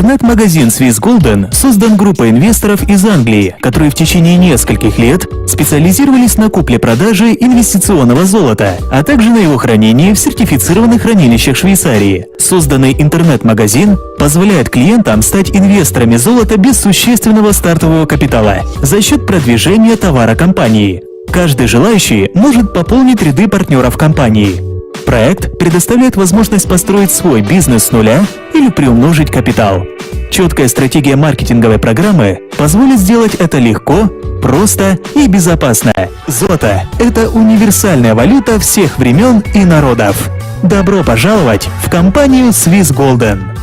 Интернет-магазин Swiss Golden создан группой инвесторов из Англии, которые в течение нескольких лет специализировались на купле-продаже инвестиционного золота, а также на его хранении в сертифицированных хранилищах Швейцарии. Созданный интернет-магазин позволяет клиентам стать инвесторами золота без существенного стартового капитала за счет продвижения товара компании. Каждый желающий может пополнить ряды партнеров компании. Проект предоставляет возможность построить свой бизнес с нуля или приумножить капитал. Четкая стратегия маркетинговой программы позволит сделать это легко, просто и безопасно. Золото – это универсальная валюта всех времен и народов. Добро пожаловать в компанию Swiss Golden.